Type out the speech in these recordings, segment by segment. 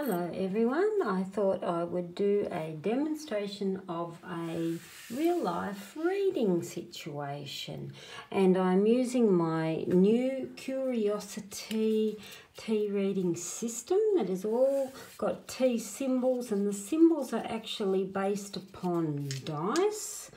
Hello everyone, I thought I would do a demonstration of a real life reading situation, and I'm using my new Curiosi-tea tea reading system that is all got tea symbols, and the symbols are actually based upon dice.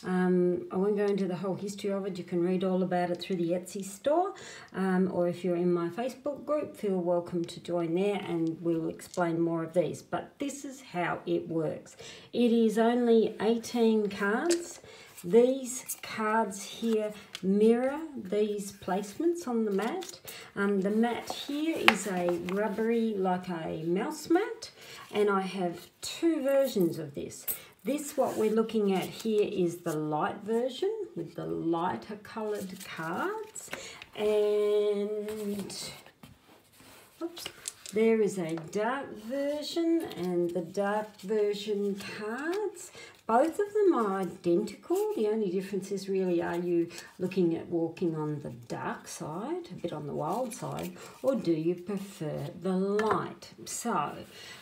I won't go into the whole history of it. You can read all about it through the Etsy store, or if you're in my Facebook group, feel welcome to join there and we'll explain more of these. But this is how it works. It is only 18 cards. These cards here mirror these placements on the mat. The mat here is a rubbery, like a mouse mat, and I have two versions of this. This, what we're looking at here, is the light version with the lighter coloured cards, and oops, there is a dark version and the dark version cards. Both of them are identical. The only difference is really, are you looking at walking on the dark side, a bit on the wild side, or do you prefer the light? So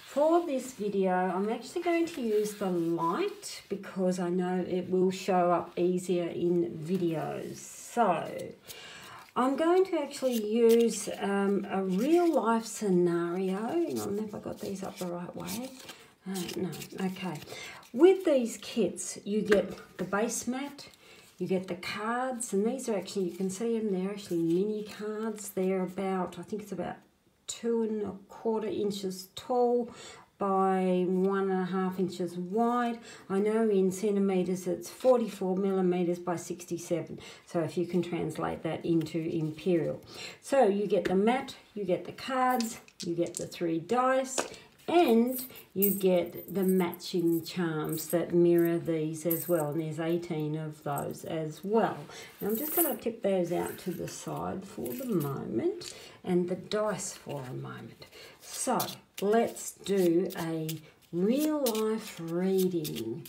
for this video, I'm actually going to use the light because I know it will show up easier in videos. So I'm going to actually use a real life scenario. Hang on, have I got these up the right way? No, okay. With these kits, you get the base mat, you get the cards, and these are actually, you can see them, they're actually mini cards. They're about, I think it's about 2¼ inches tall by 1½ inches wide. I know in centimetres it's 44 millimetres by 67. So if you can translate that into imperial. So you get the mat, you get the cards, you get the 3 dice, and you get the matching charms that mirror these as well. And there's 18 of those as well. Now I'm just going to tip those out to the side for the moment, and the dice for a moment. So let's do a real life reading.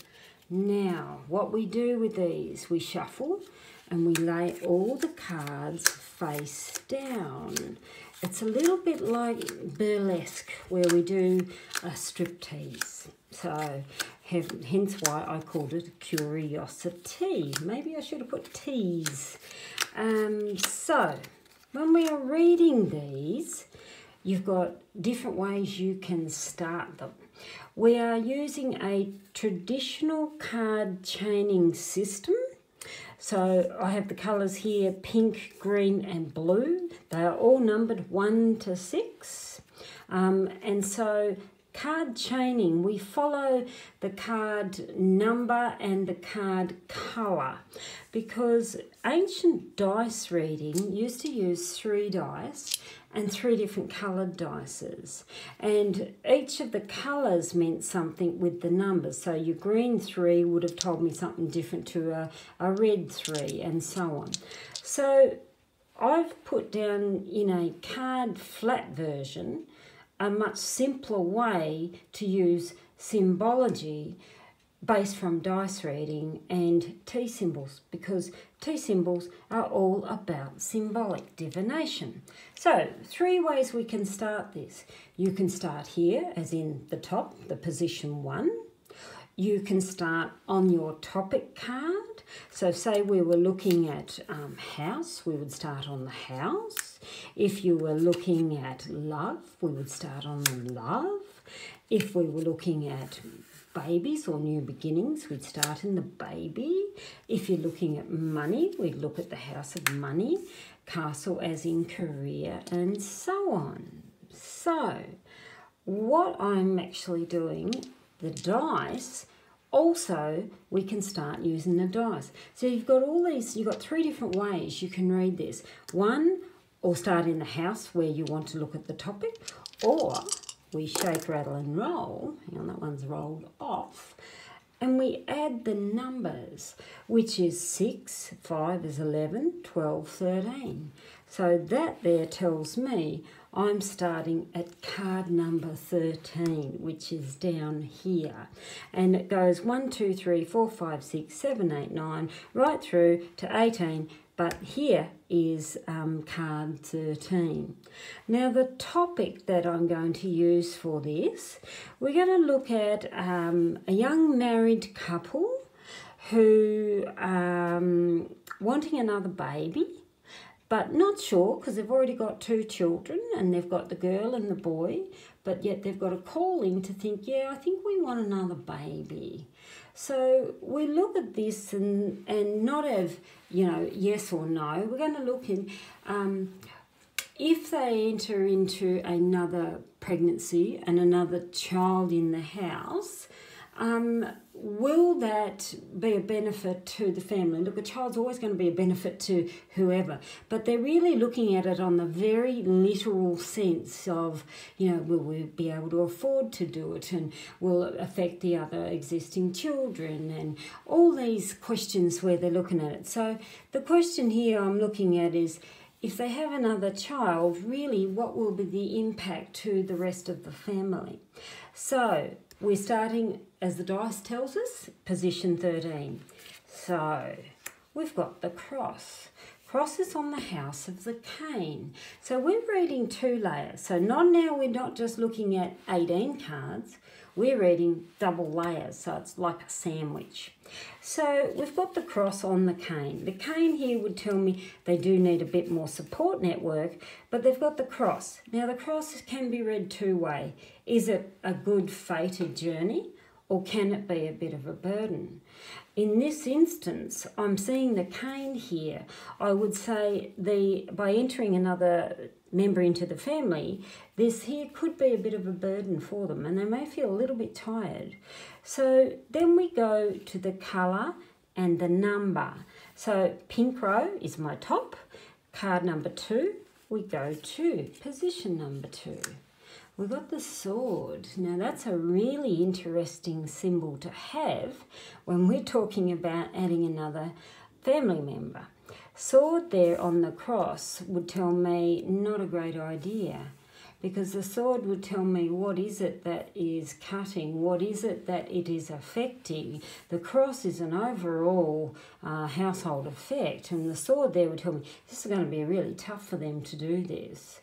Now, what we do with these, we shuffle and we lay all the cards face down. It's a little bit like burlesque, where we do a striptease. So hence why I called it Curiosi-tea. Maybe I should have put teas. So when we are reading these, you've got different ways you can start them. We are using a traditional card chaining system. So I have the colours here, pink, green and blue. They are all numbered 1 to 6. And so card chaining, we follow the card number and the card colour, because ancient dice reading used to use 3 dice and 3 different coloured dices, and each of the colours meant something with the numbers. So your green 3 would have told me something different to a red 3, and so on. So I've put down in a card flat version a much simpler way to use symbology based from dice reading and tea symbols, because tea symbols are all about symbolic divination. So 3 ways we can start this. You can start here, as in the top, the position 1. You can start on your topic card. So say we were looking at house, we would start on the house. If you were looking at love, we would start on love. If we were looking at babies or new beginnings, we'd start in the baby. If you're looking at money, we'd look at the house of money, castle as in career, and so on. So what I'm actually doing, the dice, also we can start using the dice. So you've got all these, you've got 3 different ways you can read this. 1, or start in the house where you want to look at the topic, or we shake, rattle and roll. Hang on, that one's rolled off. And we add the numbers, which is 6, 5 is 11, 12, 13. So that there tells me I'm starting at card number 13, which is down here. And it goes 1, 2, 3, 4, 5, 6, 7, 8, 9, right through to 18, But here is card 13. Now the topic that I'm going to use for this, we're going to look at a young married couple who wanting another baby, but not sure because they've already got 2 children and they've got the girl and the boy, but yet they've got a calling to think, yeah, I think we want another baby. So we look at this and not have, you know, yes or no. We're going to look in if they enter into another pregnancy and another child in the house, will that be a benefit to the family? Look, a child's always going to be a benefit to whoever, but they're really looking at it on the very literal sense of, you know, will we be able to afford to do it, and will it affect the other existing children, and all these questions where they're looking at it. So the question here I'm looking at is, if they have another child, really what will be the impact to the rest of the family? So we're starting, as the dice tells us, position 13. So we've got the cross. Cross is on the house of the cane. So we're reading 2 layers. So now we're not just looking at 18 cards, we're reading double layers. So it's like a sandwich. So we've got the cross on the cane. The cane here would tell me they do need a bit more support network, but they've got the cross. Now the cross can be read 2 ways. Is it a good fated journey, or can it be a bit of a burden? In this instance, I'm seeing the cane here. I would say by entering another member into the family, this here could be a bit of a burden for them, and they may feel a little bit tired. So then we go to the colour and the number. So pink row is my top. Card number 2, we go to position number 2. We've got the sword. Now that's a really interesting symbol to have when we're talking about adding another family member. Sword there on the cross would tell me not a great idea, because the sword would tell me what is it that is cutting, what is it that it is affecting. The cross is an overall household effect, and the sword there would tell me this is going to be really tough for them to do this.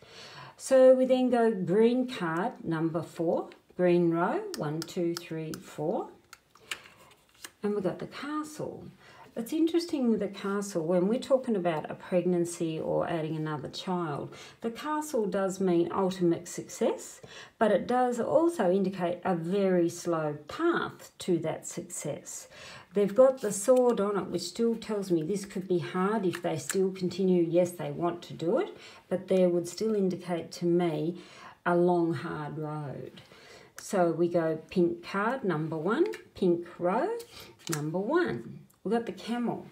So we then go green card number 4, green row, 1, 2, 3, 4. And we've got the castle. It's interesting with the castle, when we're talking about a pregnancy or adding another child, the castle does mean ultimate success, but it does also indicate a very slow path to that success. They've got the sword on it, which still tells me this could be hard if they still continue. Yes, they want to do it, but there would still indicate to me a long, hard road. So we go pink card, number 1, pink row, number 1. We've got the camel.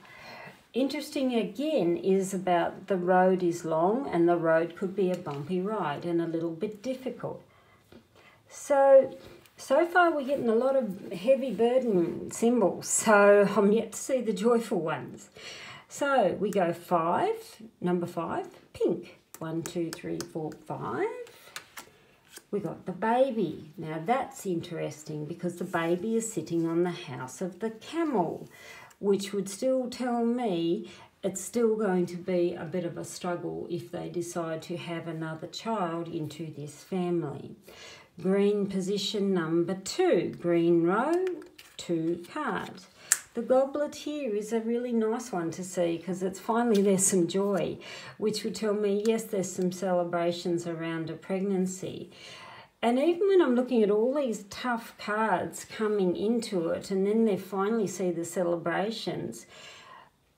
Interesting again is about the road is long, and the road could be a bumpy ride and a little bit difficult. So far we're getting a lot of heavy burden symbols, so I'm yet to see the joyful ones. So we go 5, number 5, pink. 1, 2, 3, 4, 5. We got the baby. Now that's interesting because the baby is sitting on the house of the camel, which would still tell me it's still going to be a bit of a struggle if they decide to have another child into this family. Green position number 2, green row, 2 cards. The goblet here is a really nice one to see because it's finally there's some joy, which would tell me, yes, there's some celebrations around a pregnancy. And even when I'm looking at all these tough cards coming into it, and then they finally see the celebrations,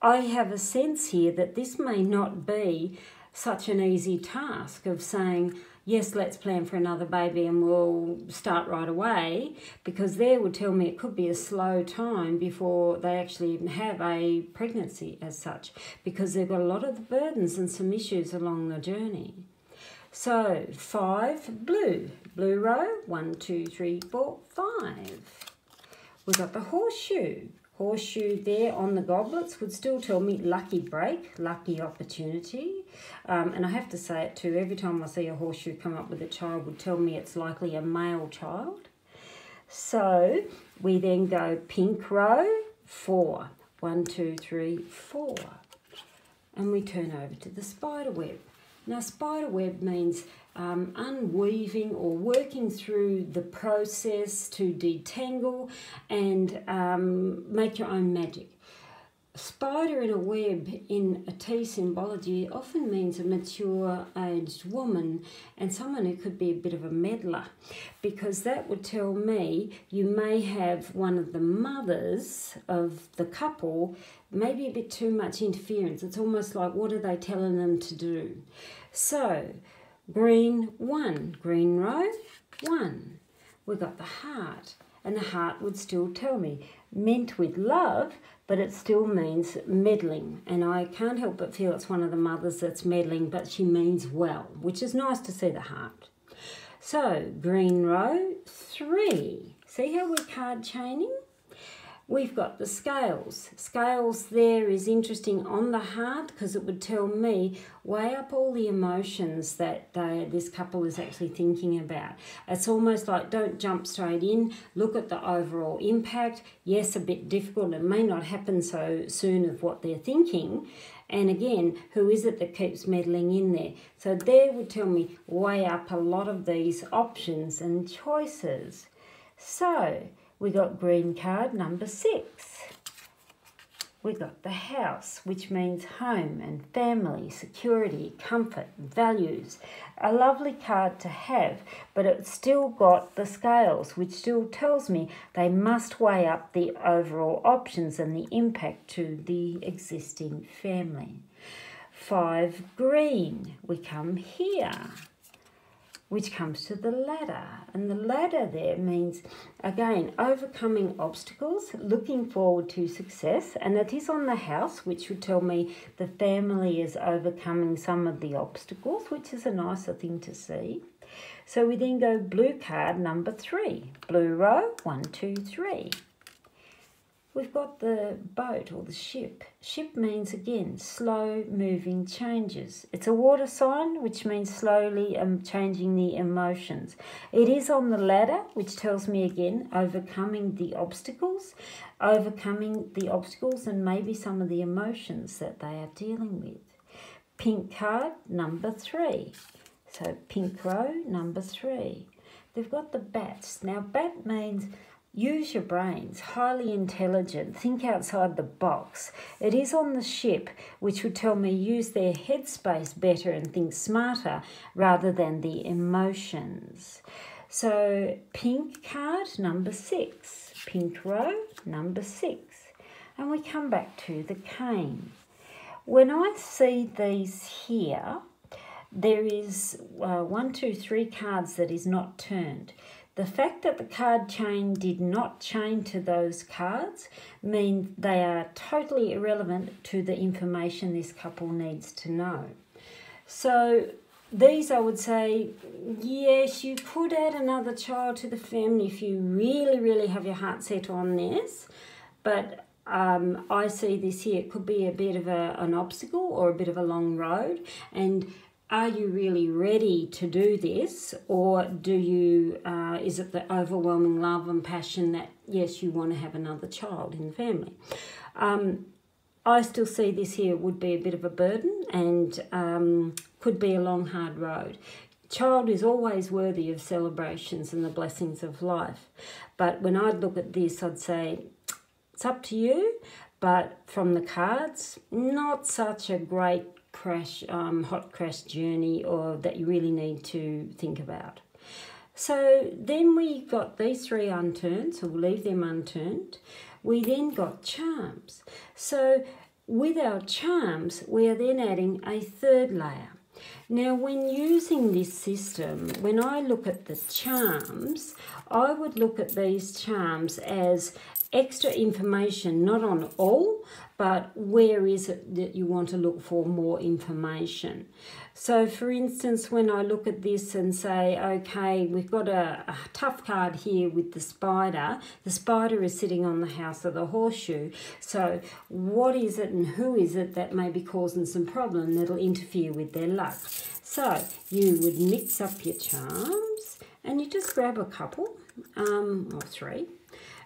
I have a sense here that this may not be such an easy task of saying, yes, let's plan for another baby and we'll start right away, because there would tell me it could be a slow time before they actually even have a pregnancy as such, because they've got a lot of the burdens and some issues along the journey. So 5, blue row, 1, 2, 3, 4, 5. We've got the horseshoe. Horseshoe there on the goblets would still tell me lucky break, lucky opportunity. And I have to say it too, every time I see a horseshoe come up with a child would tell me it's likely a male child. So we then go pink row, 4. 1, 2, 3, 4. and we turn over to the spider web. Now, spider web means unweaving or working through the process to detangle and make your own magic. Spider in a web in a tea symbology often means a mature aged woman and someone who could be a bit of a meddler, because that would tell me you may have one of the mothers of the couple, maybe a bit too much interference. It's almost like, what are they telling them to do? So, green 1, green row 1. We've got the heart, and the heart would still tell me, meant with love, but it still means meddling. And I can't help but feel it's one of the mothers that's meddling, but she means well, which is nice to see the heart. So, green row 3. See how we're card chaining? We've got the scales. Scales there is interesting on the heart because it would tell me weigh up all the emotions that this couple is actually thinking about. It's almost like don't jump straight in. Look at the overall impact. Yes, a bit difficult. It may not happen so soon of what they're thinking. And again, who is it that keeps meddling in there? So there would tell me weigh up a lot of these options and choices. So we got green card number 6. We got the house, which means home and family, security, comfort, values. A lovely card to have, but it's still got the scales, which still tells me they must weigh up the overall options and the impact to the existing family. 5 green, we come here, which comes to the ladder. And the ladder there means, again, overcoming obstacles, looking forward to success. And it is on the house, which would tell me the family is overcoming some of the obstacles, which is a nicer thing to see. So we then go blue card number 3. Blue row, 1, 2, 3. We've got the boat or the ship. Ship means, again, slow moving changes. It's a water sign, which means slowly changing the emotions. It is on the ladder, which tells me, again, overcoming the obstacles and maybe some of the emotions that they are dealing with. Pink card number 3. So pink row number 3. They've got the bats. Now, bat means use your brains, highly intelligent, think outside the box. It is on the ship, which would tell me use their headspace better and think smarter rather than the emotions. So pink card number 6, pink row number 6. And we come back to the cane. When I see these here, there is 1, 2, 3 cards that is not turned. The fact that the card chain did not chain to those cards means they are totally irrelevant to the information this couple needs to know. So these, I would say, yes, you could add another child to the family if you really, really have your heart set on this. But I see this here, it could be a bit of an obstacle or a bit of a long road. And are you really ready to do this, or do you? Is it the overwhelming love and passion that, yes, you want to have another child in the family? I still see this here would be a bit of a burden and could be a long, hard road. Child is always worthy of celebrations and the blessings of life. But when I look at this, I'd say it's up to you, but from the cards, not such a great hot crash journey or that you really need to think about. So then we got these 3 unturned, so we'll leave them unturned. We then got charms. So with our charms, we are then adding a 3rd layer. Now, when using this system, when I look at the charms, I would look at these charms as extra information, not on all, but where is it that you want to look for more information. So, for instance, when I look at this and say, okay, we've got a tough card here with the spider is sitting on the house of the horseshoe. So what is it and who is it that may be causing some problem that'll interfere with their luck? So you would mix up your charms and you just grab a couple, or 3,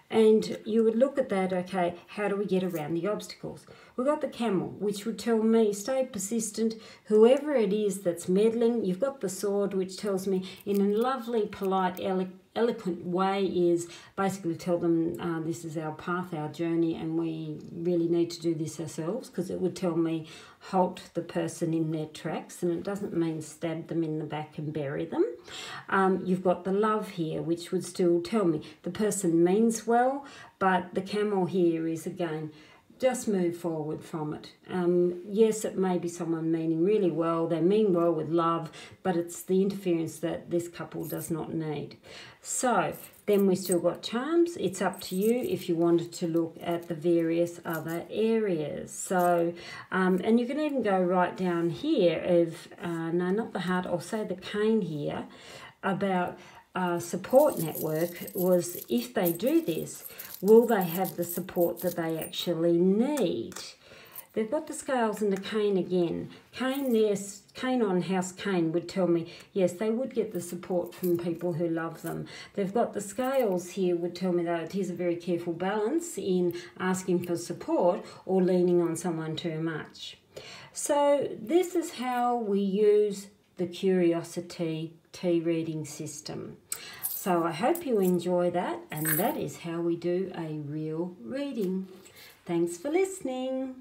And you would look at that, okay, how do we get around the obstacles? We've got the camel, which would tell me, stay persistent, whoever it is that's meddling. You've got the sword, which tells me in a lovely, polite, eloquent way is basically tell them this is our path, our journey, and we really need to do this ourselves, because it would tell me halt the person in their tracks, and it doesn't mean stab them in the back and bury them. You've got the love here, which would still tell me the person means well, but the camel here is, again, just move forward from it. Yes, it may be someone meaning really well, they mean well with love, but it's the interference that this couple does not need. So then we still got charms. It's up to you if you wanted to look at the various other areas. So, and you can even go right down here of, no, not the heart, I'll say the cane here, about support network was, if they do this, will they have the support that they actually need? They've got the scales and the cane again. Cane there, cane on house cane would tell me, yes, they would get the support from people who love them. They've got the scales here would tell me that it is a very careful balance in asking for support or leaning on someone too much. So this is how we use the Curiosi-tea reading system. So I hope you enjoy that, and that is how we do a real reading. Thanks for listening.